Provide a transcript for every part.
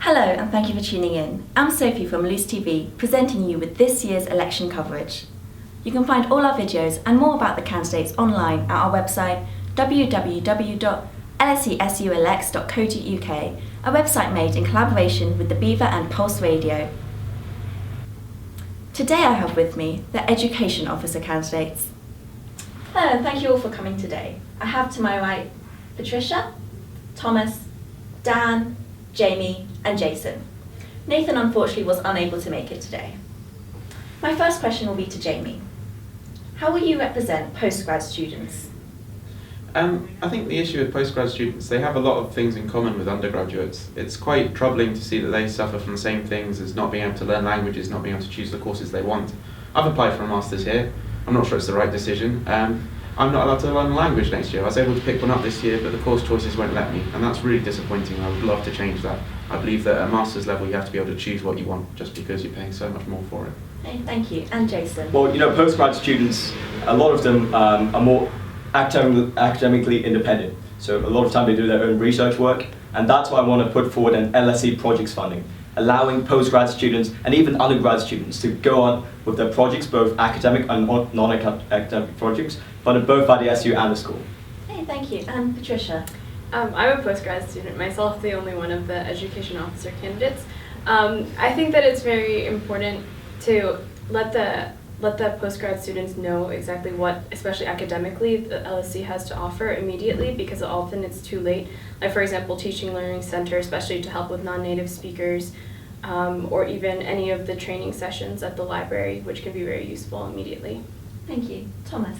Hello and thank you for tuning in. I'm Sophie from Loose TV, presenting you with this year's election coverage. You can find all our videos and more about the candidates online at our website www.lsesuelects.co.uk, a website made in collaboration with the Beaver and Pulse Radio. Today I have with me the Education Officer candidates. Hello and thank you all for coming today. I have to my right Patricia, Thomas, Dan, Jamie and Jason. Nathan unfortunately was unable to make it today. My first question will be to Jamie. How will you represent postgrad students? I think the issue with postgrad students, they have a lot of things in common with undergraduates. It's quite troubling to see that they suffer from the same things as not being able to learn languages, not being able to choose the courses they want. I've applied for a master's here. I'm not sure it's the right decision. I'm not allowed to learn a language next year. I was able to pick one up this year, but the course choices won't let me, and that's really disappointing. I would love to change that. I believe that at a master's level you have to be able to choose what you want just because you're paying so much more for it. Hey, thank you. And Jason? Well, postgrad students, a lot of them are more academically independent. So a lot of time they do their own research work, and that's why I want to put forward an LSE projects funding, allowing postgrad students and even undergrad students to go on with their projects, both academic and non-academic projects, funded both by the SU and the school. Hey, thank you. And Patricia? I'm a postgrad student myself, the only one of the education officer candidates. I think that it's very important to let the postgrad students know exactly what, especially academically, the LSE has to offer immediately, because often it's too late. Like for example, Teaching Learning Center, especially to help with non-native speakers, or even any of the training sessions at the library, which can be very useful immediately. Thank you. Thomas?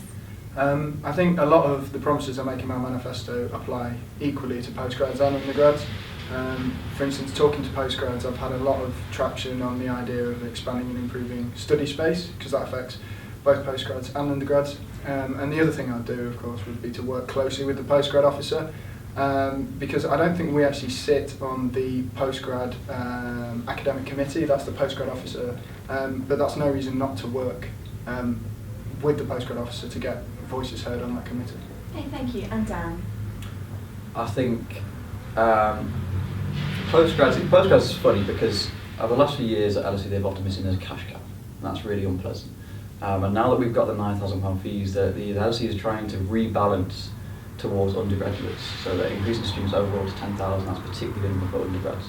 I think a lot of the promises I make in my manifesto apply equally to postgrads and undergrads. For instance, talking to postgrads, I've had a lot of traction on the idea of expanding and improving study space, because that affects both postgrads and undergrads. And the other thing I'd do, of course, would be to work closely with the postgrad officer, because I don't think we actually sit on the postgrad academic committee. That's the postgrad officer, but that's no reason not to work with the postgrad officer to get voices heard on that committee. Hey, thank you. And Dan? I think postgrads is funny because over the last few years at LSE they've often been seen as a cash cow, and that's really unpleasant. And now that we've got the £9,000 fees, the LSE is trying to rebalance towards undergraduates, so they're increasing students overall to 10,000. That's particularly good for undergrads.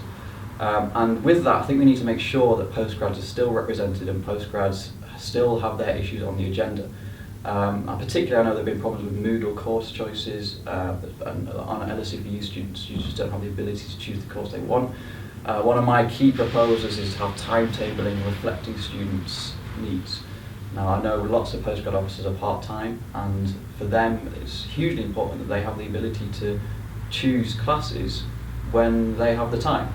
And with that, I think we need to make sure that postgrads are still represented and postgrads still have their issues on the agenda. And particularly, I know there have been problems with Moodle course choices, and on LSESU students, you just don't have the ability to choose the course they want. One of my key proposals is to have timetabling reflecting students' needs. Now, I know lots of postgrad officers are part-time, and for them it's hugely important that they have the ability to choose classes when they have the time.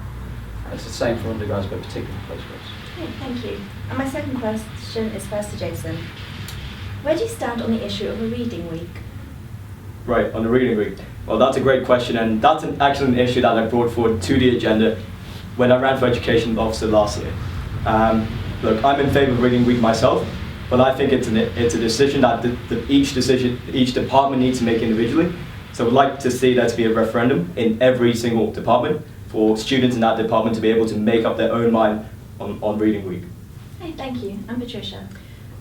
It's the same for undergrads, but particularly for postgrads. Okay, thank you. And my second question is first to Jason. Where do you stand on the issue of a reading week? Right, on the reading week. Well, that's a great question, and that's actually an issue that I brought forward to the agenda when I ran for education officer last year. Look, I'm in favour of reading week myself, but I think it's a decision that each department needs to make individually. So I would like to see there to be a referendum in every single department for students in that department to be able to make up their own mind on reading week. Hey, thank you. And Patricia?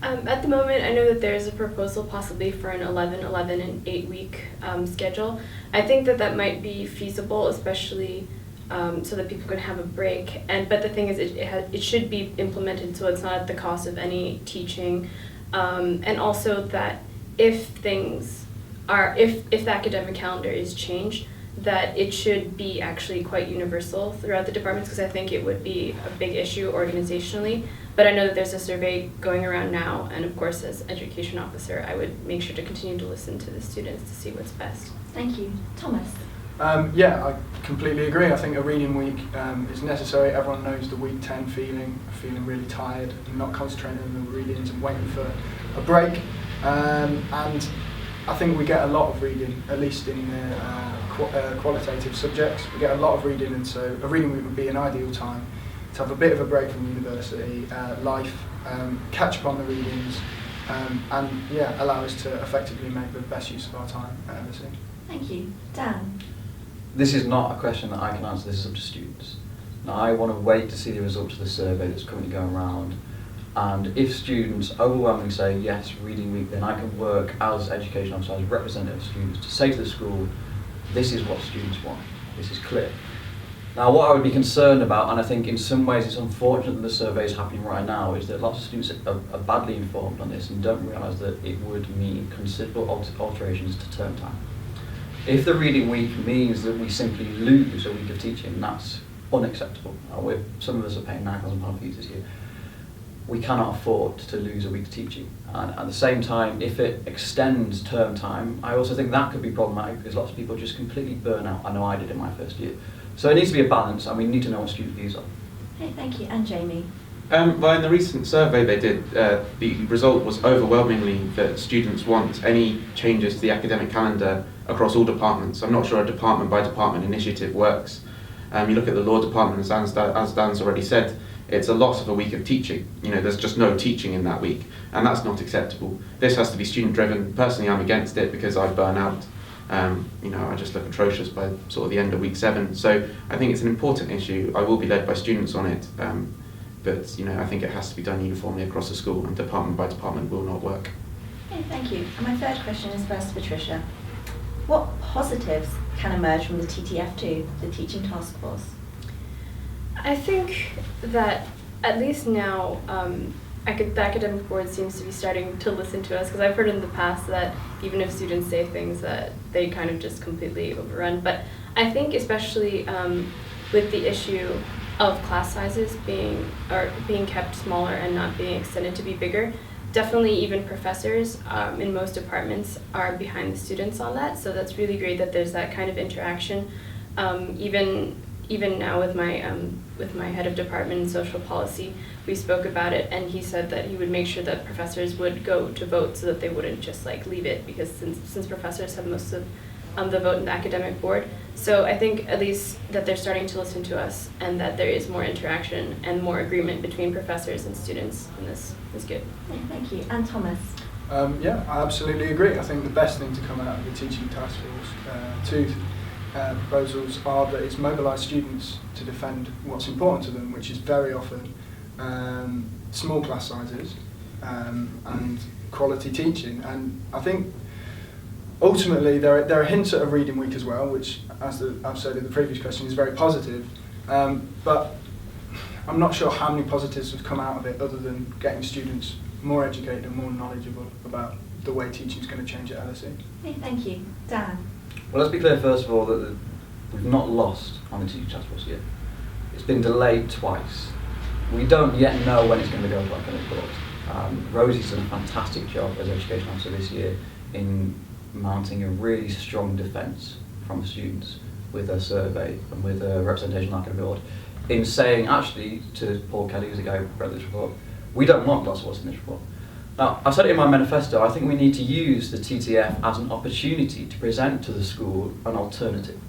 At the moment, I know that there's a proposal possibly for an 11-11 and 8-week schedule. I think that might be feasible, especially so that people can have a break. But the thing is, it should be implemented so it's not at the cost of any teaching, and also that if the academic calendar is changed, that it should be actually quite universal throughout the departments, because I think it would be a big issue organizationally. But I know that there's a survey going around now, and of course as education officer I would make sure to continue to listen to the students to see what's best. Thank you. Thomas? Yeah, I completely agree. I think a reading week is necessary. Everyone knows the week 10 feeling really tired and not concentrating on the readings and waiting for a break. And I think we get a lot of reading, at least in the qualitative subjects. We get a lot of reading, and so a reading week would be an ideal time to have a bit of a break from university life, catch up on the readings, and yeah, allow us to effectively make the best use of our time at LSE. Thank you. Dan? This is not a question that I can answer, this is up to students. Now, I want to wait to see the results of the survey that's currently going around, and if students overwhelmingly say yes, reading week, then I can work as education officer, as representative of students, to say to the school, this is what students want, this is clear. Now, what I would be concerned about, and I think in some ways it's unfortunate that the survey is happening right now, is that lots of students are badly informed on this and don't realise that it would mean considerable alterations to term time. If the reading week means that we simply lose a week of teaching, that's unacceptable. Some of us are paying £9,000 fees this year. We cannot afford to lose a week of teaching. And at the same time, if it extends term time, I also think that could be problematic because lots of people just completely burn out. I know I did in my first year. So it needs to be a balance, and we need to know what student views are. Okay, thank you. And Jamie? Well, in the recent survey they did, the result was overwhelmingly that students want any changes to the academic calendar across all departments. I'm not sure a department by department initiative works. You look at the law department, as Dan's already said, it's a loss of a week of teaching. There's just no teaching in that week, and that's not acceptable. This has to be student driven. Personally, I'm against it because I burn out. I just look atrocious by sort of the end of week 7. So I think it's an important issue. I will be led by students on it, but I think it has to be done uniformly across the school, and department by department will not work. Okay, thank you. And my third question is first to Patricia. What positives can emerge from the TTF2, the Teaching Task Force? I think that at least now the academic board seems to be starting to listen to us, because I've heard in the past that even if students say things that they kind of just completely overrun. But I think especially with the issue of class sizes being kept smaller and not being extended to be bigger, definitely even professors in most departments are behind the students on that. So that's really great that there's that kind of interaction. Even now with my head of department in social policy, we spoke about it, and he said that he would make sure that professors would go to vote so that they wouldn't just leave it, because since professors have most of the vote in the academic board. So I think at least that they're starting to listen to us, and that there is more interaction and more agreement between professors and students, and this is good. Okay, thank you. And Thomas? Yeah, I absolutely agree. I think the best thing to come out of the Teaching Task Force, two proposals, are that it's mobilise students to defend what's important to them, which is very often small class sizes and quality teaching. And I think ultimately there are hints at a reading week as well, which, as I've said in the previous question, is very positive. But I'm not sure how many positives have come out of it other than getting students more educated and more knowledgeable about the way teaching is going to change at LSE. Okay, thank you. Dan? Well, let's be clear first of all that we've not lost on the Teaching Task Force yet. It's been delayed twice. We don't yet know when it's going to go to academic board. Rosie's done a fantastic job as education officer this year in mounting a really strong defence from the students with a survey and with a representation on academic board, in saying actually to Paul Kelly, who's the guy who wrote this report, we don't want lots of what's in this report. Now, I said it in my manifesto, I think we need to use the TTF as an opportunity to present to the school an alternative.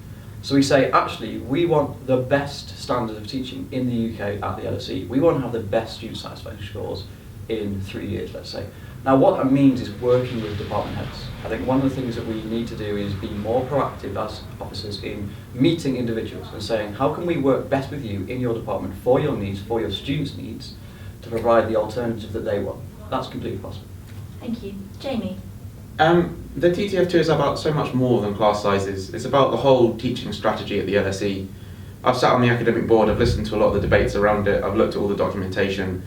So we say, actually, we want the best standard of teaching in the UK at the LSE. We want to have the best student satisfaction scores in 3 years, let's say. Now, what that means is working with department heads. I think one of the things that we need to do is be more proactive as officers in meeting individuals and saying, how can we work best with you in your department for your needs, for your students' needs, to provide the alternative that they want. That's completely possible. Thank you. Jamie? The TTF2 is about so much more than class sizes. It's about the whole teaching strategy at the LSE. I've sat on the academic board, I've listened to a lot of the debates around it, I've looked at all the documentation.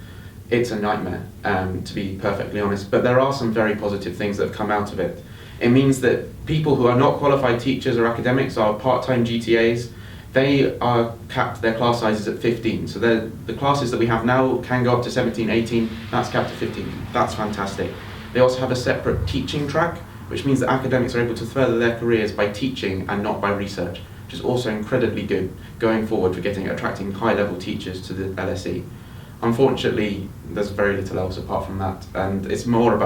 It's a nightmare, to be perfectly honest, but there are some very positive things that have come out of it. It means that people who are not qualified teachers or academics are part-time GTAs. They are capped their class sizes at 15. So the classes that we have now can go up to 17, 18, that's capped at 15. That's fantastic. They also have a separate teaching track, which means that academics are able to further their careers by teaching and not by research, which is also incredibly good going forward for attracting high-level teachers to the LSE. Unfortunately, there's very little else apart from that, and it's more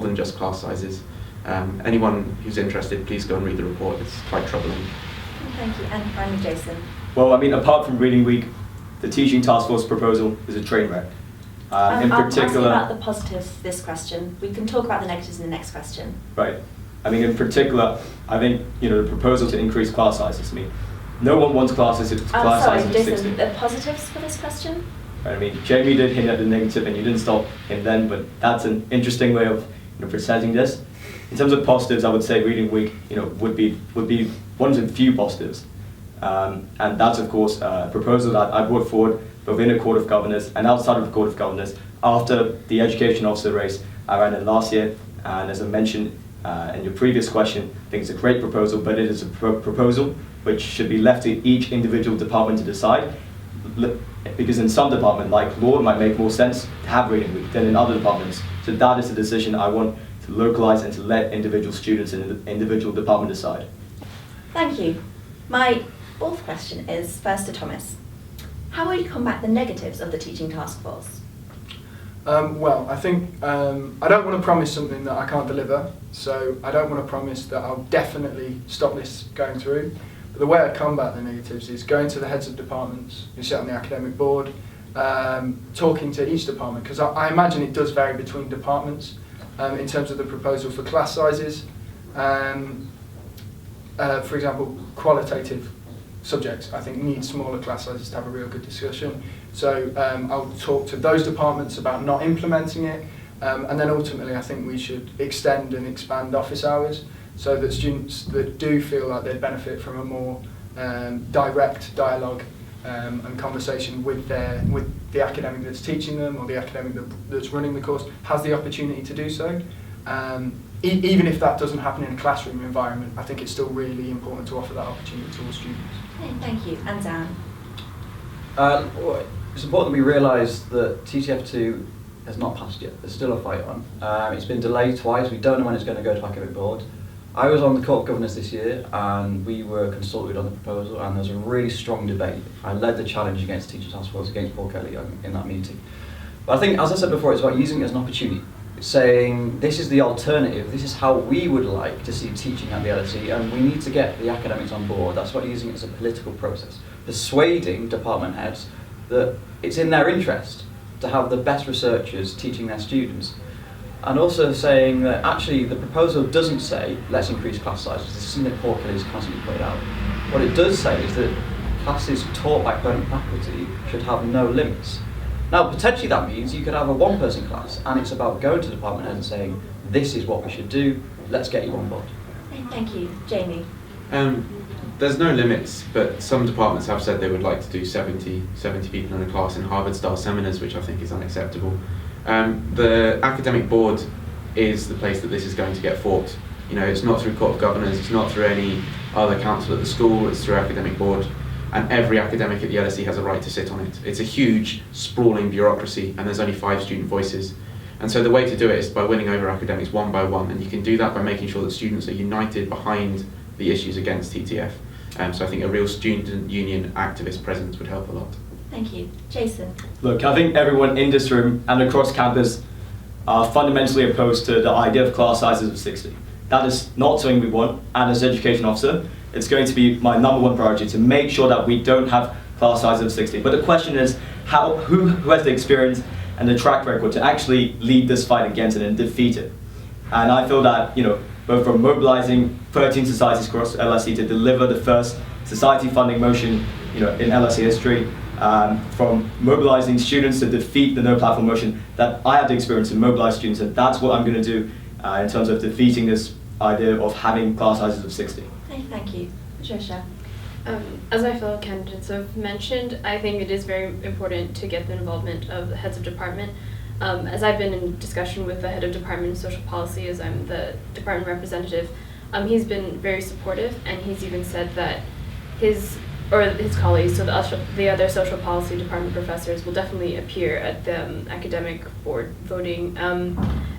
than just class sizes. Anyone who's interested, please go and read the report. It's quite troubling. Thank you. And finally, Jason? Well, I mean, apart from Reading Week, the Teaching Task Force proposal is a train wreck. In particular, I'm asking about the positives this question. We can talk about the negatives in the next question. Right. I mean, in particular, I think the proposal to increase class sizes. I mean, No one wants class sizes of Sorry, 60. Jason, the positives for this question? I mean, Jamie did hint at the negative, and you didn't stop him then, but that's an interesting way of presenting this. In terms of positives, I would say Reading Week, would be one of the few positives, and that's of course a proposal that I brought forward within a Court of Governors and outside of the Court of Governors after the education officer race I ran in last year. And as I mentioned in your previous question, I think it's a great proposal, but it is a proposal which should be left to each individual department to decide. Because in some department, like law, it might make more sense to have Reading Week than in other departments. So that is a decision I want to localize and to let individual students in the individual department decide. Thank you. My fourth question is first to Thomas. How will you combat the negatives of the teaching task force? Well, I think I don't want to promise something that I can't deliver, so I don't want to promise that I'll definitely stop this going through. But the way I combat the negatives is going to the heads of departments who sit on the academic board, talking to each department, because I imagine it does vary between departments in terms of the proposal for class sizes. For example, qualitative subjects, I think, need smaller class sizes to have a real good discussion. So I'll talk to those departments about not implementing it, and then ultimately I think we should extend and expand office hours so that students that do feel like they'd benefit from a more direct dialogue and conversation with the academic that's teaching them or the academic that's running the course has the opportunity to do so. Even if that doesn't happen in a classroom environment, I think it's still really important to offer that opportunity to all students. Okay, thank you. And Dan? It's important that we realise that TTF2 has not passed yet. There's still a fight on. It's been delayed twice. We don't know when it's going to go to academic board. I was on the Court of Governors this year and we were consulted on the proposal, and there was a really strong debate. I led the challenge against Teaching Task Force, against Paul Kelly in that meeting. But I think, as I said before, it's about using it as an opportunity. Saying this is the alternative, this is how we would like to see teaching at the LSE, and we need to get the academics on board. That's about using it as a political process. Persuading department heads that it's in their interest to have the best researchers teaching their students. And also saying that actually the proposal doesn't say let's increase class sizes. This is something Paul Kelly has constantly pointed out. What it does say is that classes taught by permanent faculty should have no limits. Now, potentially that means you could have a one-person class, and it's about going to the department head and saying, this is what we should do, let's get you on board. Okay, thank you. Jamie? There's no limits, but some departments have said they would like to do 70 people in a class in Harvard-style seminars, which I think is unacceptable. The academic board is the place that this is going to get fought. It's not through Court of Governors, it's not through any other council at the school, it's through academic board. And every academic at the LSE has a right to sit on it. It's a huge, sprawling bureaucracy, and there's only 5 student voices. And so the way to do it is by winning over academics one by one, and you can do that by making sure that students are united behind the issues against TTF. So I think a real student union activist presence would help a lot. Thank you. Jason? Look, I think everyone in this room and across campus are fundamentally opposed to the idea of class sizes of 60. That is not something we want, and as education officer, it's going to be my #1 priority to make sure that we don't have class sizes of 60. But the question is, who has the experience and the track record to actually lead this fight against it and defeat it? And I feel that, both from mobilizing 13 societies across LSE to deliver the first society funding motion, in LSE history, from mobilizing students to defeat the no platform motion, that I have the experience to mobilize students, and that's what I'm going to do in terms of defeating this idea of having class sizes of 60. Okay, thank you. Patricia? As my fellow candidates have mentioned, I think it is very important to get the involvement of the heads of department. As I've been in discussion with the head of department of social policy, as I'm the department representative, he's been very supportive, and he's even said that his colleagues, so the other social policy department professors, will definitely appear at the academic board voting.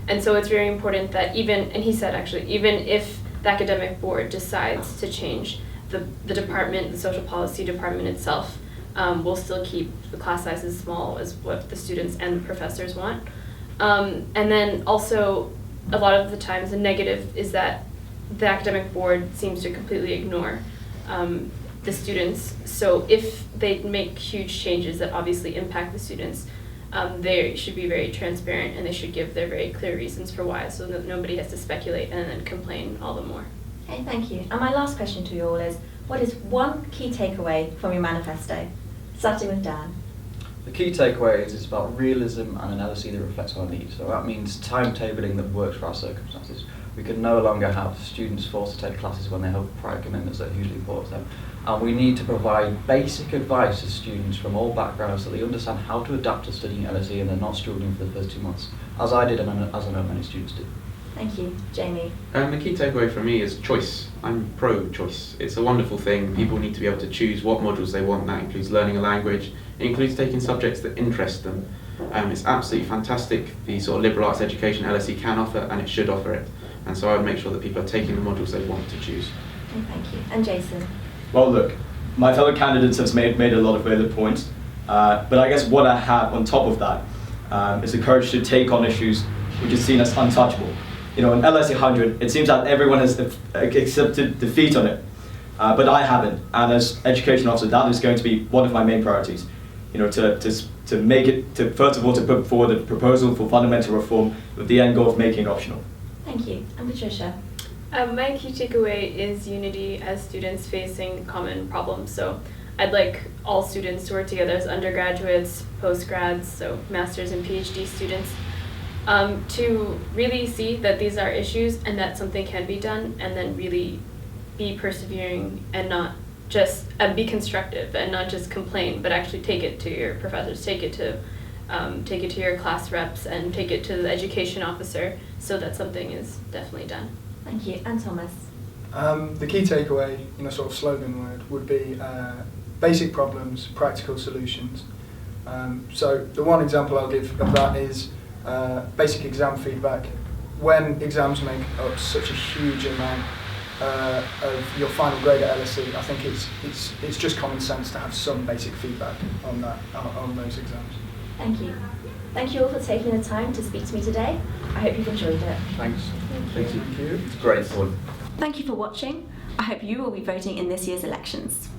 And so it's very important that even if the academic board decides to change, the department, the social policy department itself, will still keep the class sizes small as what the students and the professors want. And then also, a lot of the times the negative is that the academic board seems to completely ignore the students. So if they make huge changes that obviously impact the students, they should be very transparent, and they should give their very clear reasons for why, so that nobody has to speculate and then complain all the more. Okay, thank you. And my last question to you all is, what is one key takeaway from your manifesto? Starting with Dan. The key takeaway is it's about realism and an LSE that reflects our needs. So that means timetabling that works for our circumstances. We can no longer have students forced to take classes when they have prior commitments that are hugely important to them. And we need to provide basic advice to students from all backgrounds so they understand how to adapt to studying LSE and they're not struggling for the first 2 months, as I did and as I know many students do. Thank you. Jamie. The key takeaway for me is choice. I'm pro-choice. It's a wonderful thing. People need to be able to choose what modules they want. That includes learning a language. It includes taking subjects that interest them. It's absolutely fantastic, the sort of liberal arts education LSE can offer, and it should offer it. And so I would make sure that people are taking the modules they want to choose. Okay, thank you. And Jason. Well, look, my fellow candidates have made a lot of valid points, but I guess what I have on top of that is the courage to take on issues which is seen as untouchable. You know, in LSE 100, it seems that everyone has accepted defeat on it, but I haven't. And as education officer, that is going to be one of my main priorities. You know, to make it, to first of all, to put forward a proposal for fundamental reform with the end goal of making it optional. Thank you. And Patricia. My key takeaway is unity as students facing common problems. So I'd like all students to work together as undergraduates, postgrads, so master's and PhD students, to really see that these are issues and that something can be done, and then really be persevering and not just be constructive and not just complain, but actually take it to your professors, take it to your class reps, and take it to the education officer so that something is definitely done. Thank you. And Thomas. The key takeaway, in a sort of slogan word, would be basic problems, practical solutions. So the one example I'll give of that is basic exam feedback. When exams make up such a huge amount of your final grade at LSE, I think it's just common sense to have some basic feedback on those exams. Thank you. Thank you all for taking the time to speak to me today. I hope you've enjoyed it. Thanks. Thank you. It's great fun. Thank you for watching. I hope you will be voting in this year's elections.